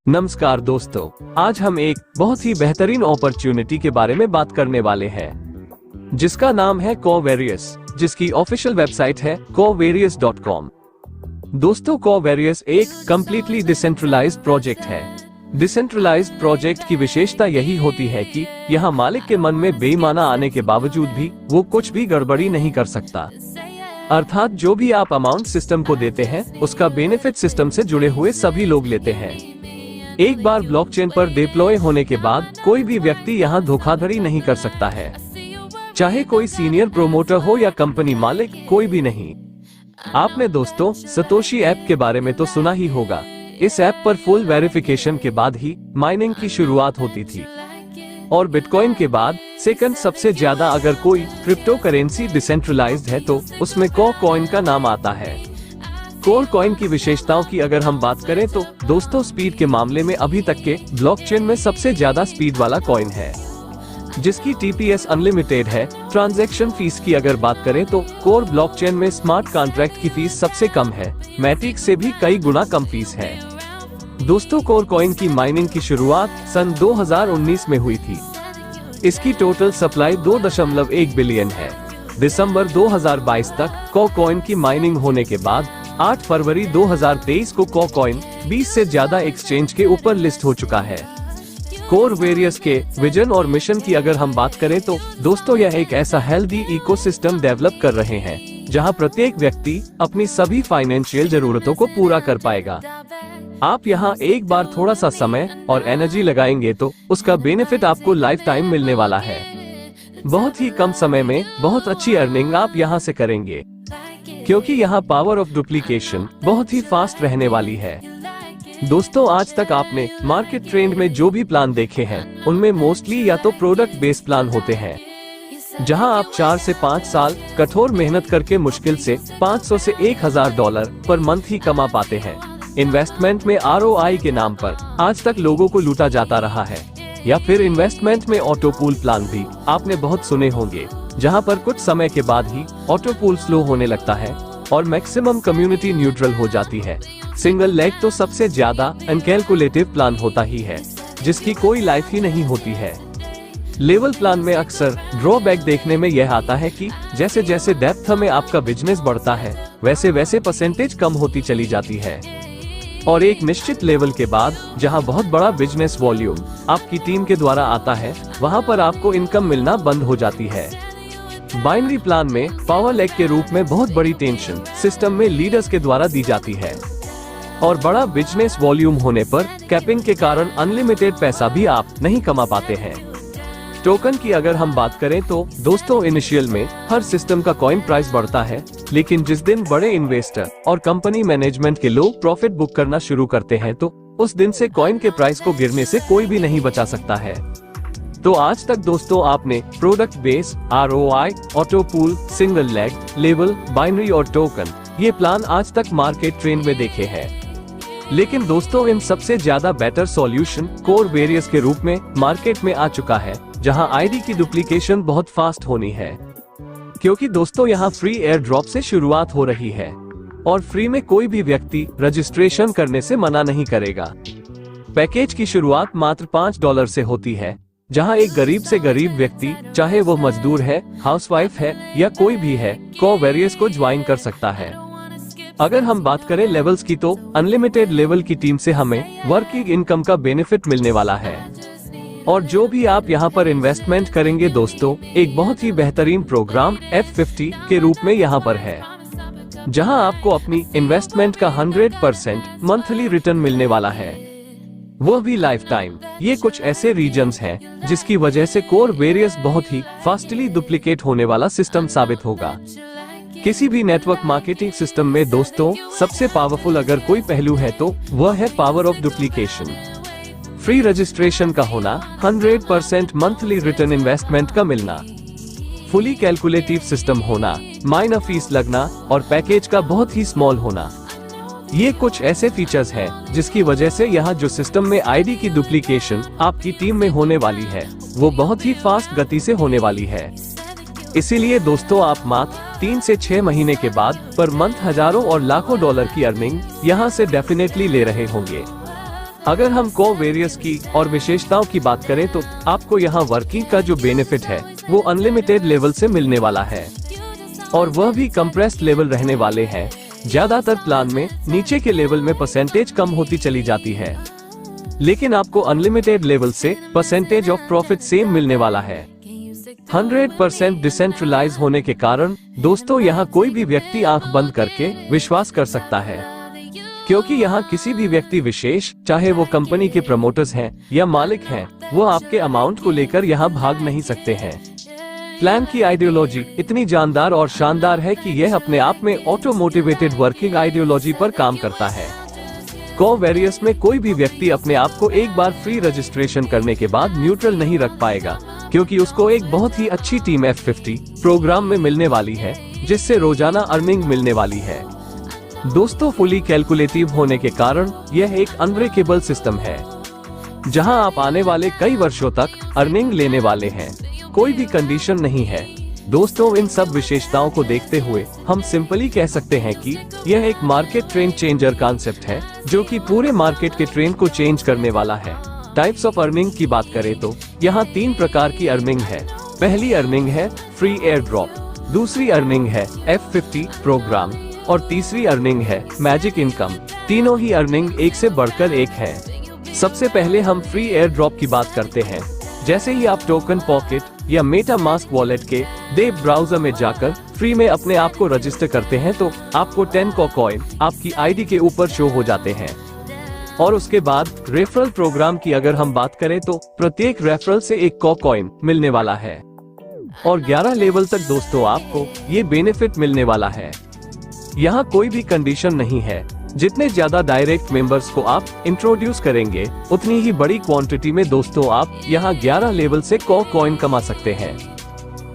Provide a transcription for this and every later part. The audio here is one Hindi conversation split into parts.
नमस्कार दोस्तों, आज हम एक बहुत ही बेहतरीन अपॉर्चुनिटी के बारे में बात करने वाले हैं, जिसका नाम है कोवेरियस, जिसकी ऑफिशियल वेबसाइट है covarious.com। दोस्तों, कोवेरियस एक कंप्लीटली डिसेंट्रलाइज्ड प्रोजेक्ट है। डिसेंट्रलाइज्ड प्रोजेक्ट की विशेषता यही होती है कि यहाँ मालिक के मन में बेईमाना आने के बावजूद भी वो कुछ भी गड़बड़ी नहीं कर सकता। अर्थात जो भी आप अमाउंट सिस्टम को देते हैं, उसका बेनिफिट सिस्टम से जुड़े हुए सभी लोग लेते हैं। एक बार ब्लॉकचेन पर डिप्लॉय होने के बाद कोई भी व्यक्ति यहाँ धोखाधड़ी नहीं कर सकता है, चाहे कोई सीनियर प्रोमोटर हो या कंपनी मालिक, कोई भी नहीं। आपने दोस्तों सतोशी ऐप के बारे में तो सुना ही होगा। इस ऐप पर फुल वेरिफिकेशन के बाद ही माइनिंग की शुरुआत होती थी और बिटकॉइन के बाद सेकंड सबसे ज्यादा अगर कोई क्रिप्टो करेंसी डिसेंट्रलाइज्ड है तो उसमें कॉइन का नाम आता है। कॉइन की विशेषताओं की अगर हम बात करें तो दोस्तों, स्पीड के मामले में अभी तक के ब्लॉकचेन में सबसे ज्यादा स्पीड वाला कॉइन है, जिसकी TPS अनलिमिटेड है। ट्रांजैक्शन फीस की अगर बात करें तो कोर ब्लॉकचेन में स्मार्ट कॉन्ट्रैक्ट की फीस सबसे कम है, मैटिक से भी कई गुना कम फीस है। दोस्तों, कॉइन की माइनिंग की शुरुआत सन 2019 में हुई थी। इसकी टोटल सप्लाई 2.1 बिलियन है। दिसंबर 2022 तक कॉइन की माइनिंग होने के बाद 8 फरवरी 2023 को कॉइन 20 से ज्यादा एक्सचेंज के ऊपर लिस्ट हो चुका है। कोवेरियस के विजन और मिशन की अगर हम बात करें तो दोस्तों, यह एक ऐसा हेल्दी इकोसिस्टम डेवलप कर रहे हैं जहां प्रत्येक व्यक्ति अपनी सभी फाइनेंशियल जरूरतों को पूरा कर पाएगा। आप यहां एक बार थोड़ा सा समय और एनर्जी लगाएंगे तो उसका बेनिफिट आपको लाइफ टाइम मिलने वाला है। बहुत ही कम समय में बहुत अच्छी अर्निंग आप यहां से करेंगे, क्योंकि यहाँ पावर ऑफ डुप्लीकेशन बहुत ही फास्ट रहने वाली है। दोस्तों, आज तक आपने मार्केट ट्रेंड में जो भी प्लान देखे हैं, उनमें मोस्टली या तो प्रोडक्ट बेस्ड प्लान होते हैं, जहां आप 4 से 5 साल कठोर मेहनत करके मुश्किल से $500 से $1000 पर मंथ ही कमा पाते हैं। इन्वेस्टमेंट में ROI के नाम पर आज तक लोगों को लूटा जाता रहा है। या फिर इन्वेस्टमेंट में ऑटो पूल प्लान भी आपने बहुत सुने होंगे, जहां पर कुछ समय के बाद ही ऑटो पूल स्लो होने लगता है और मैक्सिमम कम्युनिटी न्यूट्रल हो जाती है। सिंगल लेग तो सबसे ज्यादा अनकैलकुलेटिव प्लान होता ही है, जिसकी कोई लाइफ ही नहीं होती है। लेवल प्लान में अक्सर ड्रॉबैक देखने में यह आता है कि जैसे जैसे डेप्थ में आपका बिजनेस बढ़ता है, वैसे वैसे परसेंटेज कम होती चली जाती है और एक निश्चित लेवल के बाद जहां बहुत बड़ा बिजनेस वॉल्यूम आपकी टीम के द्वारा आता है, वहां पर आपको इनकम मिलना बंद हो जाती है। बाइनरी प्लान में पावर लेग के रूप में बहुत बड़ी टेंशन सिस्टम में लीडर्स के द्वारा दी जाती है और बड़ा बिजनेस वॉल्यूम होने पर कैपिंग के कारण अनलिमिटेड पैसा भी आप नहीं कमा पाते हैं। टोकन की अगर हम बात करें तो दोस्तों, इनिशियल में हर सिस्टम का कॉइन प्राइस बढ़ता है, लेकिन जिस दिन बड़े इन्वेस्टर और कंपनी मैनेजमेंट के लोग प्रॉफिट बुक करना शुरू करते हैं तो उस दिन से कॉइन के प्राइस को गिरने से कोई भी नहीं बचा सकता है। तो आज तक दोस्तों, आपने product base, ROI, auto pool, single leg, level, binary और टोकन, ये प्लान आज तक मार्केट ट्रेंड में देखे हैं। लेकिन दोस्तों, इन सबसे ज्यादा बेटर सॉल्यूशन कोवेरियस के रूप में मार्केट में आ चुका है, जहां ID की डुप्लीकेशन बहुत फास्ट होनी है, क्योंकि दोस्तों यहाँ फ्री एयर ड्रॉप से शुरुआत हो रही है और फ्री में कोई भी व्यक्ति रजिस्ट्रेशन करने से मना नहीं करेगा। पैकेज की शुरुआत मात्र $5 से होती है, जहां एक गरीब से गरीब व्यक्ति, चाहे वो मजदूर है, हाउसवाइफ है या कोई भी है, कोवेरियस को ज्वाइन कर सकता है। अगर हम बात करें लेवल्स की तो अनलिमिटेड लेवल की टीम से हमें वर्किंग इनकम का बेनिफिट मिलने वाला है और जो भी आप यहां पर इन्वेस्टमेंट करेंगे दोस्तों, एक बहुत ही बेहतरीन प्रोग्राम F50 के रूप में यहां पर है, जहां आपको अपनी इन्वेस्टमेंट का 100% मंथली रिटर्न मिलने वाला है, वो भी लाइफ टाइम। ये कुछ ऐसे रीजन्स हैं जिसकी वजह से कोवेरियस बहुत ही फास्टली डुप्लीकेट होने वाला सिस्टम साबित होगा। किसी भी नेटवर्क मार्केटिंग सिस्टम में दोस्तों, सबसे पावरफुल अगर कोई पहलू है तो वह है power of duplication. Free registration का होना, 100% मंथली रिटर्न इन्वेस्टमेंट का मिलना, फुली कैलकुलेटिव सिस्टम होना, माइनर फीस लगना और पैकेज का बहुत ही स्मॉल होना, ये कुछ ऐसे फीचर्स हैं जिसकी वजह से यहाँ जो सिस्टम में ID की डुप्लीकेशन आपकी टीम में होने वाली है, वो बहुत ही फास्ट गति से होने वाली है। इसीलिए दोस्तों, आप मात्र 3 से 6 महीने के बाद पर मंथ हजारों और लाखों डॉलर की अर्निंग यहाँ से डेफिनेटली ले रहे होंगे। अगर हम कोवेरियस की और विशेषताओं की बात करें तो आपको यहाँ वर्किंग का जो बेनिफिट है वो अनलिमिटेड लेवल से मिलने वाला है, और वह भी कंप्रेस्ड लेवल रहने वाले हैं। ज्यादातर प्लान में नीचे के लेवल में परसेंटेज कम होती चली जाती है, लेकिन आपको अनलिमिटेड लेवल से परसेंटेज ऑफ प्रॉफिट सेम मिलने वाला है। 100% डिसेंट्रलाइज होने के कारण दोस्तों यहाँ कोई भी व्यक्ति आंख बंद करके विश्वास कर सकता है, क्योंकि यहाँ किसी भी व्यक्ति विशेष, चाहे वो कंपनी के प्रमोटर्स हैं या मालिक हैं, वो आपके अमाउंट को लेकर यहाँ भाग नहीं सकते हैं। प्लान की आइडियोलॉजी इतनी जानदार और शानदार है कि यह अपने आप में ऑटो मोटिवेटेड वर्किंग आइडियोलॉजी पर काम करता है। कोवेरियस में कोई भी व्यक्ति अपने आप को एक बार फ्री रजिस्ट्रेशन करने के बाद न्यूट्रल नहीं रख पाएगा, क्योंकि उसको एक बहुत ही अच्छी टीम F50 प्रोग्राम में मिलने वाली है, जिससे रोजाना अर्निंग मिलने वाली है। दोस्तों, फुली कैलकुलेटिव होने के कारण यह एक अनब्रेकेबल सिस्टम है, जहां आप आने वाले कई वर्षों तक अर्निंग लेने वाले हैं। कोई भी कंडीशन नहीं है। दोस्तों, इन सब विशेषताओं को देखते हुए हम सिंपली कह सकते हैं कि यह एक मार्केट ट्रेंड चेंजर कॉन्सेप्ट है, जो कि पूरे मार्केट के ट्रेंड को चेंज करने वाला है। टाइप्स ऑफ अर्निंग की बात करें तो यहाँ 3 प्रकार की अर्निंग है। पहली अर्निंग है फ्री एयर ड्रॉप, दूसरी अर्निंग है F50 प्रोग्राम, और तीसरी अर्निंग है मैजिक इनकम। तीनों ही अर्निंग एक से बढ़कर एक है। सबसे पहले हम फ्री एयर ड्रॉप की बात करते हैं। जैसे ही आप टोकन पॉकेट या मेटा मास्क वॉलेट के वेब ब्राउजर में जाकर फ्री में अपने आप को रजिस्टर करते हैं, तो आपको 10 कॉइन आपकी आईडी के ऊपर शो हो जाते हैं। और उसके बाद रेफरल प्रोग्राम की अगर हम बात करें तो प्रत्येक रेफरल से 1 कॉइन मिलने वाला है, और 11 लेवल तक दोस्तों आपको ये बेनिफिट मिलने वाला है। यहाँ कोई भी कंडीशन नहीं है। जितने ज्यादा डायरेक्ट मेंबर्स को आप इंट्रोड्यूस करेंगे, उतनी ही बड़ी क्वांटिटी में दोस्तों आप यहाँ 11 लेवल से कॉइन कमा सकते हैं।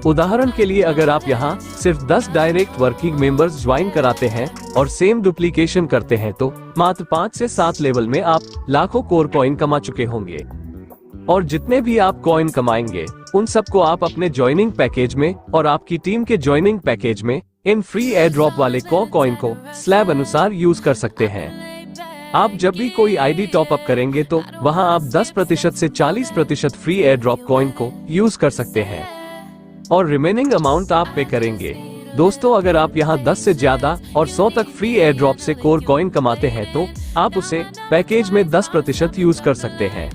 उदाहरण के लिए अगर आप यहाँ सिर्फ 10 डायरेक्ट वर्किंग मेंबर्स ज्वाइन कराते हैं और सेम डुप्लीकेशन करते हैं, तो मात्र 5 से 7 लेवल में आप लाखों कॉइन कमा चुके होंगे। और जितने भी आप कॉइन कमाएंगे, उन सबको आप अपने ज्वाइनिंग पैकेज में और आपकी टीम के ज्वाइनिंग पैकेज में इन फ्री एयर ड्रॉप वाले कॉइन को स्लैब अनुसार यूज कर सकते हैं। आप जब भी कोई आईडी टॉप अप करेंगे, तो वहां आप 10% से 40% फ्री एयर ड्रॉप कॉइन को यूज कर सकते हैं, और रिमेनिंग अमाउंट आप पे करेंगे। दोस्तों, अगर आप यहां 10 से ज्यादा और 100 तक फ्री एयर ड्रॉप से कॉइन कमाते हैं, तो आप उसे पैकेज में 10% यूज कर सकते हैं।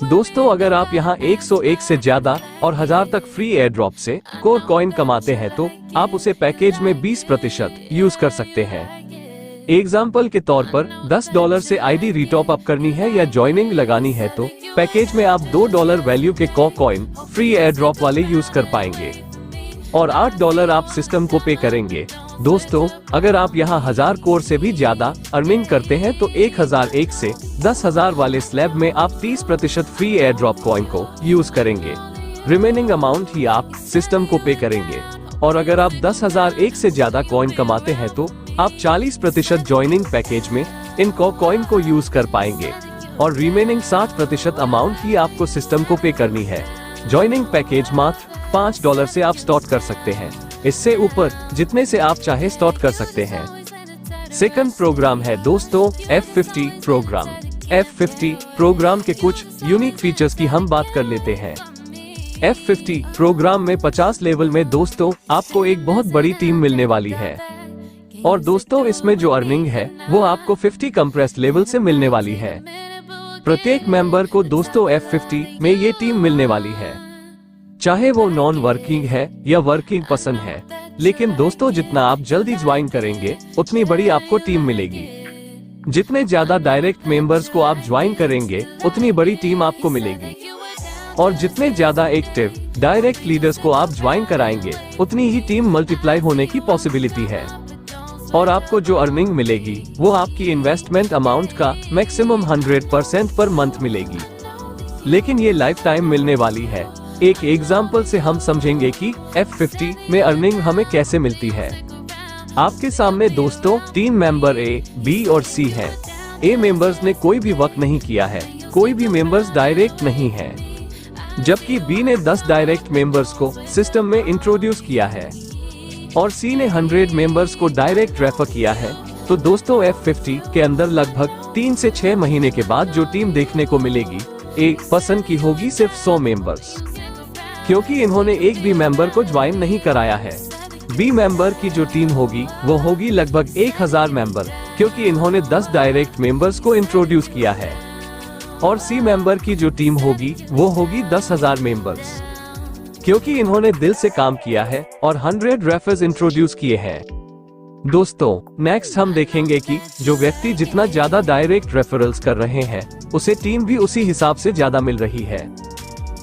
दोस्तों, अगर आप यहाँ 101 से ज्यादा और 1000 तक फ्री एयर ड्रॉप से कॉइन कमाते हैं, तो आप उसे पैकेज में 20% यूज कर सकते हैं। एग्जाम्पल के तौर पर $10 से आईडी रिटॉप अप करनी है या ज्वाइनिंग लगानी है, तो पैकेज में आप $2 वैल्यू के कॉइन फ्री एयर ड्रॉप वाले यूज कर पाएंगे, और $8 आप सिस्टम को पे करेंगे। दोस्तों, अगर आप यहाँ 1000 कोर से भी ज्यादा अर्निंग करते हैं, तो 1001 से 10,000 वाले स्लैब में आप 30% फ्री एयर ड्रॉप कॉइन को यूज करेंगे। रिमेनिंग अमाउंट ही आप सिस्टम को पे करेंगे। और अगर आप 10,001 से ज्यादा कॉइन कमाते हैं, तो आप 40% ज्वाइनिंग पैकेज में इन कॉइन को यूज कर पाएंगे, और रिमेनिंग 60% अमाउंट ही आपको सिस्टम को पे करनी है। ज्वाइनिंग पैकेज मात्र $5 से आप स्टार्ट कर सकते हैं। इससे ऊपर जितने से आप चाहे स्टार्ट कर सकते हैं। सेकंड प्रोग्राम है दोस्तों F50 प्रोग्राम। F50 प्रोग्राम के कुछ यूनिक फीचर्स की हम बात कर लेते हैं। F50 प्रोग्राम में 50 लेवल में दोस्तों आपको एक बहुत बड़ी टीम मिलने वाली है, और दोस्तों इसमें जो अर्निंग है वो आपको 50 कंप्रेस्ड लेवल से मिलने वाली है। प्रत्येक मेंबर को दोस्तों F50 में ये टीम मिलने वाली है, चाहे वो नॉन वर्किंग है या वर्किंग पर्सन है। लेकिन दोस्तों, जितना आप जल्दी ज्वाइन करेंगे, उतनी बड़ी आपको टीम मिलेगी। जितने ज्यादा डायरेक्ट मेंबर्स को आप ज्वाइन करेंगे, उतनी बड़ी टीम आपको मिलेगी, और जितने ज्यादा एक्टिव डायरेक्ट लीडर्स को आप ज्वाइन कराएंगे, उतनी ही टीम मल्टीप्लाई होने की पॉसिबिलिटी है। और आपको जो अर्निंग मिलेगी, वो आपकी इन्वेस्टमेंट अमाउंट का मैक्सिमम 100% पर मंथ मिलेगी, लेकिन ये लाइफ टाइम मिलने वाली है। एक एग्जाम्पल से हम समझेंगे कि F50 में अर्निंग हमें कैसे मिलती है। आपके सामने दोस्तों 3 मेंबर A, B और C हैं। A मेंबर्स ने कोई भी वर्क नहीं किया है, कोई भी मेंबर्स डायरेक्ट नहीं है, जबकि B ने 10 डायरेक्ट मेंबर्स को सिस्टम में इंट्रोड्यूस किया है, और C ने 100 मेंबर्स को डायरेक्ट रेफर किया है, तो दोस्तों F50 के अंदर लगभग 3 से 6 महीने के बाद जो टीम देखने को मिलेगी, ए पसंद की होगी सिर्फ 100 मेंबर्स, क्योंकि इन्होंने एक भी मेंबर को ज्वाइन नहीं कराया है। बी मेंबर की जो टीम होगी वो होगी लगभग 1000 मेंबर, क्योंकि इन्होंने 10 डायरेक्ट मेंबर्स को इंट्रोड्यूस किया है। और सी मेंबर की जो टीम होगी वो होगी 10,000 मेंबर्स, क्योंकि इन्होंने दिल से काम किया है और 100 रेफर्स इंट्रोड्यूस किए हैं। दोस्तों नेक्स्ट हम देखेंगे कि जो व्यक्ति जितना ज्यादा डायरेक्ट रेफरल्स कर रहे हैं उसे टीम भी उसी हिसाब से ज्यादा मिल रही है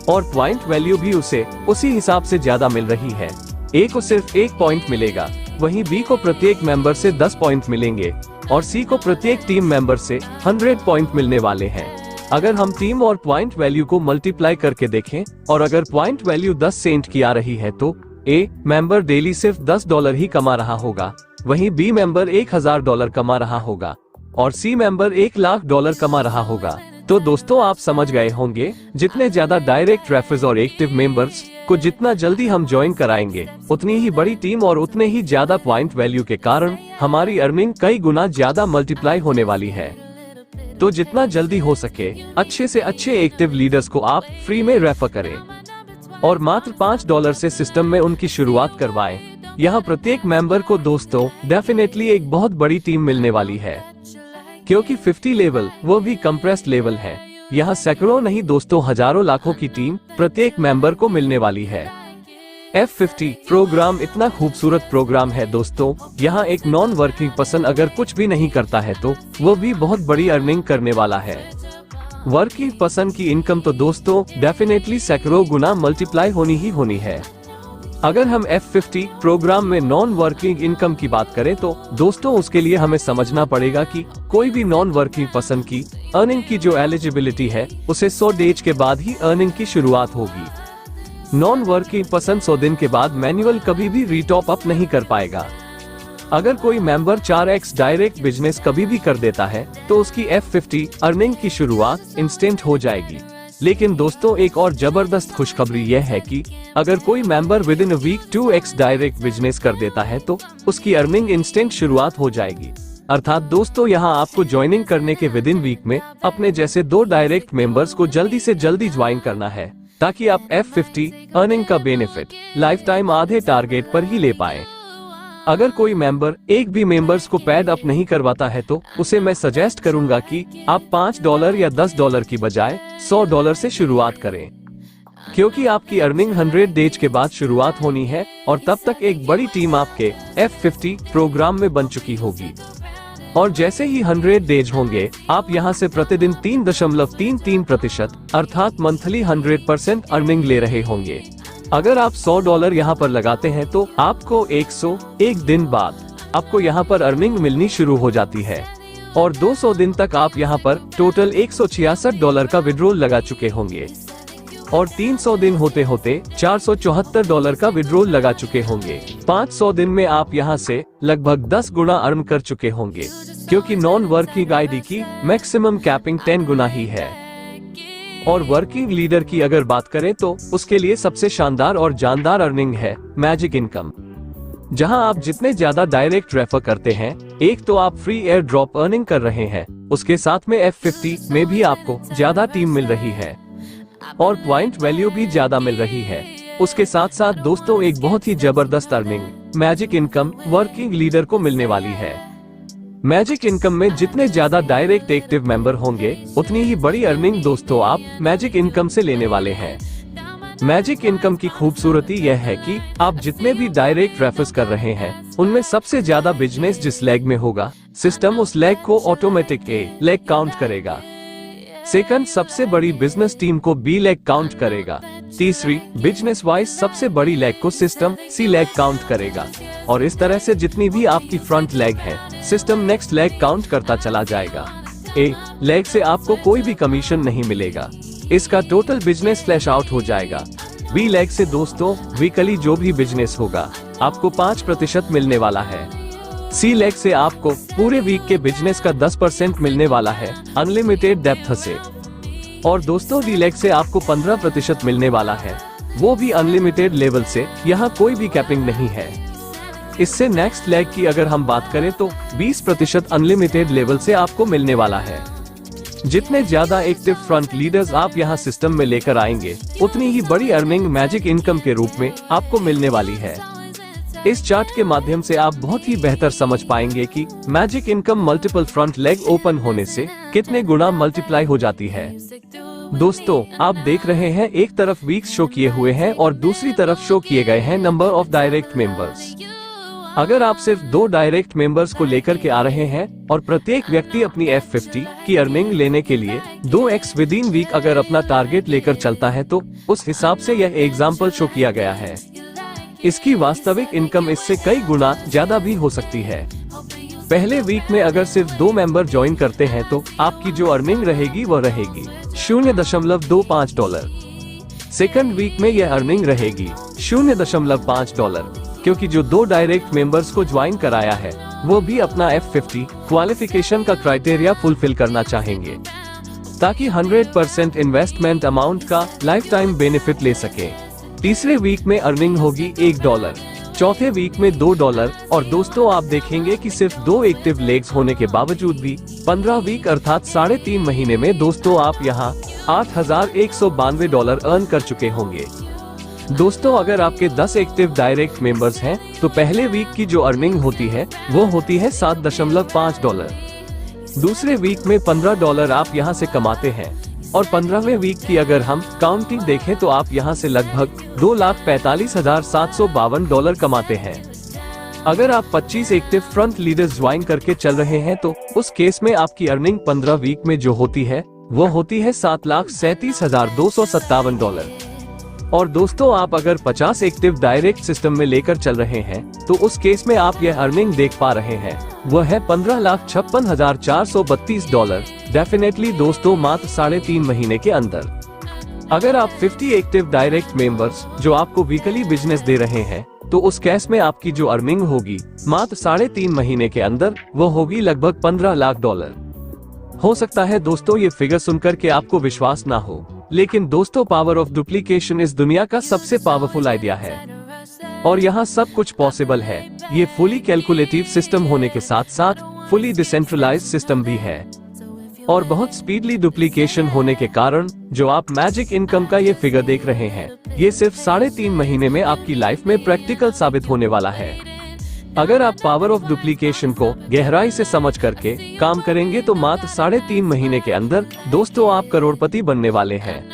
और पॉइंट वैल्यू भी उसे उसी हिसाब से ज्यादा मिल रही है। ए को सिर्फ 1 पॉइंट मिलेगा, वहीं बी को प्रत्येक मेंबर से 10 पॉइंट मिलेंगे और सी को प्रत्येक टीम मेंबर से 100 पॉइंट मिलने वाले हैं। अगर हम टीम और पॉइंट वैल्यू को मल्टीप्लाई करके देखें और अगर पॉइंट वैल्यू 10 सेंट की आ रही है तो ए मेंबर डेली सिर्फ $10 ही कमा रहा होगा, वहीं बी मेंबर $1000 कमा रहा होगा और सी मेंबर $1,00,000 कमा रहा होगा। तो दोस्तों आप समझ गए होंगे, जितने ज्यादा डायरेक्ट रेफर्स और एक्टिव मेंबर्स को जितना जल्दी हम ज्वाइन कराएंगे, उतनी ही बड़ी टीम और उतने ही ज्यादा पॉइंट वैल्यू के कारण हमारी अर्निंग कई गुना ज्यादा मल्टीप्लाई होने वाली है। तो जितना जल्दी हो सके अच्छे से अच्छे एक्टिव लीडर्स को आप फ्री में रेफर करें और मात्र $5 से सिस्टम में उनकी शुरुआत करवाएं। यहाँ प्रत्येक मेंबर को दोस्तों डेफिनेटली एक बहुत बड़ी टीम मिलने वाली है, क्योंकि 50 लेवल वो भी कंप्रेस्ड लेवल है। यहाँ सैकड़ों नहीं दोस्तों हजारों लाखों की टीम प्रत्येक मेंबर को मिलने वाली है। F50 प्रोग्राम इतना खूबसूरत प्रोग्राम है दोस्तों, यहाँ एक नॉन वर्किंग पर्सन अगर कुछ भी नहीं करता है तो वो भी बहुत बड़ी अर्निंग करने वाला है। वर्किंग पर्सन की इनकम तो दोस्तों डेफिनेटली सैकड़ों गुना मल्टीप्लाई होनी ही होनी है। अगर हम F50 प्रोग्राम में नॉन वर्किंग इनकम की बात करें तो दोस्तों उसके लिए हमें समझना पड़ेगा कि कोई भी नॉन वर्किंग पर्सन की अर्निंग की जो एलिजिबिलिटी है उसे 100 डेज के बाद ही अर्निंग की शुरुआत होगी। नॉन वर्किंग पर्सन 100 दिन के बाद मैन्युअल कभी भी रीटॉप अप नहीं कर पाएगा। अगर कोई मेंबर 4x डायरेक्ट बिजनेस कभी भी कर देता है तो उसकी F50 अर्निंग की शुरुआत इंस्टेंट हो जाएगी। लेकिन दोस्तों एक और जबरदस्त खुशखबरी यह है कि अगर कोई member within a week 2x direct business कर देता है तो उसकी अर्निंग इंस्टेंट शुरुआत हो जाएगी। अर्थात दोस्तों यहाँ आपको ज्वाइनिंग करने के विद इन वीक में अपने जैसे 2 डायरेक्ट मेंबर्स को जल्दी से जल्दी ज्वाइन करना है, ताकि आप F50 अर्निंग का बेनिफिट लाइफ टाइम आधे टारगेट पर ही ले पाए। अगर कोई मेंबर एक भी मेंबर्स को पैड अप नहीं करवाता है तो उसे मैं सजेस्ट करूंगा कि आप $5 या $10 की बजाय $100 से शुरुआत करें, क्योंकि आपकी अर्निंग 100 डेज के बाद शुरुआत होनी है और तब तक एक बड़ी टीम आपके F50 प्रोग्राम में बन चुकी होगी। और जैसे ही 100 डेज होंगे आप यहां से प्रतिदिन 3.33% अर्थात मंथली 100% अर्निंग ले रहे होंगे। अगर आप $100 यहाँ पर लगाते हैं तो आपको 101 दिन बाद आपको यहाँ पर अर्निंग मिलनी शुरू हो जाती है और 200 दिन तक आप यहाँ पर टोटल $166 का विड्रॉल लगा चुके होंगे और 300 दिन होते होते $474 का विड्रॉल लगा चुके होंगे। 500 दिन में आप यहाँ से लगभग 10 गुना अर्न कर चुके होंगे, क्योंकि नॉन वर्किंग आईडी की मैक्सिमम कैपिंग 10 गुना ही है। और वर्किंग लीडर की अगर बात करें तो उसके लिए सबसे शानदार और जानदार अर्निंग है मैजिक इनकम, जहां आप जितने ज्यादा डायरेक्ट रेफर करते हैं, एक तो आप फ्री एयर ड्रॉप अर्निंग कर रहे हैं, उसके साथ में F50 में भी आपको ज्यादा टीम मिल रही है और पॉइंट वैल्यू भी ज्यादा मिल रही है। उसके साथ साथ दोस्तों एक बहुत ही जबरदस्त earning magic income working leader को मिलने वाली है। मैजिक इनकम में जितने ज्यादा डायरेक्ट एक्टिव मेंबर होंगे उतनी ही बड़ी अर्निंग दोस्तों आप मैजिक इनकम से लेने वाले हैं। मैजिक इनकम की खूबसूरती यह है कि आप जितने भी डायरेक्ट रेफर्स कर रहे हैं उनमें सबसे ज्यादा बिजनेस जिस लेग में होगा, सिस्टम उस लेग को ऑटोमेटिक ए लेग काउंट करेगा। सेकंड, सबसे बड़ी बिजनेस टीम को बी लेग काउंट करेगा। तीसरी, बिजनेस वाइज सबसे बड़ी लेग को सिस्टम सी लेग काउंट करेगा और इस तरह से जितनी भी आपकी फ्रंट लेग है सिस्टम नेक्स्ट लेग काउंट करता चला जाएगा। ए लेग से आपको कोई भी कमीशन नहीं मिलेगा, इसका टोटल बिजनेस फ्लैश आउट हो जाएगा। बी लेग से दोस्तों वीकली जो भी बिजनेस होगा आपको 5% मिलने वाला है। सी लेग से आपको पूरे वीक के बिजनेस का 10% मिलने वाला है अनलिमिटेड डेप्थ से। और दोस्तों डी लेग से आपको 15% मिलने वाला है, वो भी अनलिमिटेड लेवल से, यहाँ कोई भी कैपिंग नहीं है। इससे नेक्स्ट लेग की अगर हम बात करें तो 20% अनलिमिटेड लेवल से आपको मिलने वाला है। जितने ज्यादा एक्टिव फ्रंट लीडर्स आप यहाँ सिस्टम में लेकर आएंगे, उतनी ही बड़ी अर्निंग मैजिक इनकम के रूप में आपको मिलने वाली है। इस चार्ट के माध्यम से आप बहुत ही बेहतर समझ पाएंगे कि magic income multiple front leg open होने से कितने गुना मल्टीप्लाई हो जाती है। दोस्तों, आप देख रहे हैं एक तरफ वीक्स शो किए हुए हैं और दूसरी तरफ शो किए गए हैं नंबर ऑफ डायरेक्ट मेंबर्स। अगर आप सिर्फ 2 डायरेक्ट मेंबर्स को लेकर के आ रहे हैं और प्रत्येक व्यक्ति अपनी F50 की अर्निंग लेने के लिए 2x विद इन वीक अगर अपना टारगेट लेकर चलता है, तो उस हिसाब से यह एग्जाम्पल शो किया गया है। इसकी वास्तविक इनकम इससे कई गुना ज्यादा भी हो सकती है। पहले वीक में अगर सिर्फ 2 मेंबर ज्वाइन करते हैं तो आपकी जो अर्निंग रहेगी वह रहेगी $0.25। सेकंड वीक में यह अर्निंग रहेगी $0.5, क्योंकि जो 2 डायरेक्ट मेंबर्स को ज्वाइन कराया है वो भी अपना F50 क्वालिफिकेशन का क्राइटेरिया फुलफिल करना चाहेंगे, ताकि 100% इन्वेस्टमेंट अमाउंट का लाइफ टाइम बेनिफिट ले सके। तीसरे वीक में अर्निंग होगी $1, चौथे वीक में $2 और दोस्तों आप देखेंगे कि सिर्फ 2 एक्टिव लेग्स होने के बावजूद भी 15 वीक अर्थात 3.5 महीने में दोस्तों आप यहाँ $8,192 अर्न कर चुके होंगे। दोस्तों, अगर आपके 10 एक्टिव डायरेक्ट मेंबर्स हैं तो पहले वीक की जो अर्निंग होती है वो होती है $7.5। दूसरे वीक में $15 आप यहाँ से कमाते हैं और 15वें वीक की अगर हम काउंटिंग देखें तो आप यहाँ से लगभग $2,45,752 कमाते हैं। अगर आप 25 एक्टिव फ्रंट लीडर्स ज्वाइन करके चल रहे हैं तो उस केस में आपकी अर्निंग 15 वीक में जो होती है वो होती है $7,37,257। और दोस्तों, आप अगर 50 एक्टिव डायरेक्ट सिस्टम में लेकर चल रहे हैं तो उस केस में आप यह अर्निंग देख पा रहे हैं वह है $15,56,432। डेफिनेटली दोस्तों, मात्र 3.5 महीने के अंदर। अगर आप 50 एक्टिव डायरेक्ट मेंबर्स जो आपको वीकली बिजनेस दे रहे हैं तो उस केस में आपकी जो अर्निंग होगी मात्र 3.5 महीने के अंदर वो होगी लगभग $15 लाख। हो सकता है दोस्तों ये फिगर सुनकर के आपको विश्वास ना हो, लेकिन दोस्तों पावर ऑफ डुप्लीकेशन इस दुनिया का सबसे पावरफुल आइडिया है और यहाँ सब कुछ पॉसिबल है। ये फुली कैलकुलेटिव सिस्टम होने के साथ साथ फुली डिसेंट्रलाइज्ड सिस्टम भी है और बहुत स्पीडली डुप्लीकेशन होने के कारण जो आप मैजिक इनकम का ये फिगर देख रहे हैं ये सिर्फ 3.5 महीने में आपकी लाइफ में प्रैक्टिकल साबित होने वाला है। अगर आप पावर ऑफ डुप्लीकेशन को गहराई से समझ करके काम करेंगे तो मात्र 3.5 महीने के अंदर दोस्तों आप करोड़पति बनने वाले हैं।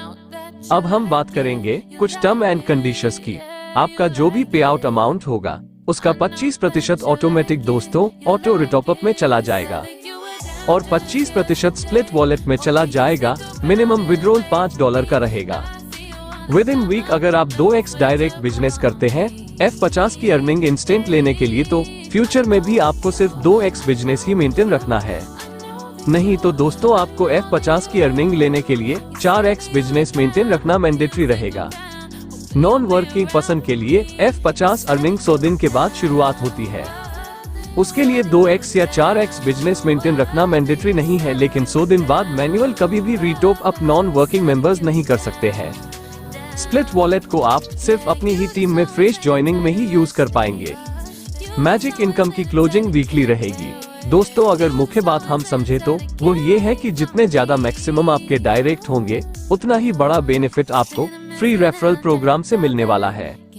अब हम बात करेंगे कुछ टर्म एंड कंडीशंस की। आपका जो भी पे आउट अमाउंट होगा उसका 25% ऑटोमेटिक दोस्तों ऑटो रिटॉप अप में चला जाएगा और 25% स्प्लिट वॉलेट में चला जाएगा। मिनिमम विड्रॉल $5 का रहेगा। विद इन वीक अगर आप 2x डायरेक्ट बिजनेस करते हैं F50 की अर्निंग इंस्टेंट लेने के लिए तो फ्यूचर में भी आपको सिर्फ 2x बिजनेस ही मेंटेन रखना है। नहीं तो दोस्तों आपको F50 की अर्निंग लेने के लिए 4x बिजनेस मेंटेन रखना मैंडेटरी रहेगा। नॉन वर्किंग पर्सन के लिए F50 अर्निंग 100 दिन के बाद शुरुआत होती है। उसके लिए 2x या 4x बिजनेस मेंटेन रखना मैंडेटरी नहीं है, लेकिन 100 दिन बाद मैनुअल कभी भी रीटॉप अप नॉन वर्किंग मेंबर्स नहीं कर सकते हैं। स्प्लिट वॉलेट को आप सिर्फ अपनी ही टीम में फ्रेश ज्वाइनिंग में ही यूज कर पाएंगे। मैजिक इनकम की क्लोजिंग वीकली रहेगी। दोस्तों, अगर मुख्य बात हम समझे तो वो ये है कि जितने ज्यादा मैक्सिमम आपके डायरेक्ट होंगे उतना ही बड़ा बेनिफिट आपको फ्री रेफरल प्रोग्राम से मिलने वाला है।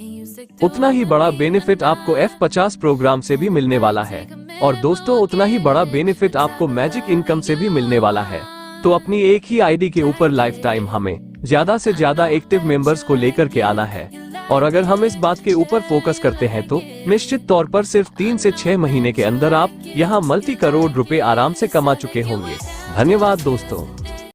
उतना ही बड़ा बेनिफिट आपको F50 प्रोग्राम से भी मिलने वाला है और दोस्तों उतना ही बड़ा बेनिफिट आपको मैजिक इनकम से भी मिलने वाला है। तो अपनी एक ही आईडी के ऊपर लाइफ टाइम हमें ज्यादा से ज्यादा एक्टिव मेंबर्स को लेकर के आना है और अगर हम इस बात के ऊपर फोकस करते हैं तो निश्चित तौर पर सिर्फ 3 से 6 महीने के अंदर आप यहाँ मल्टी करोड़ रुपए आराम से कमा चुके होंगे। धन्यवाद दोस्तों।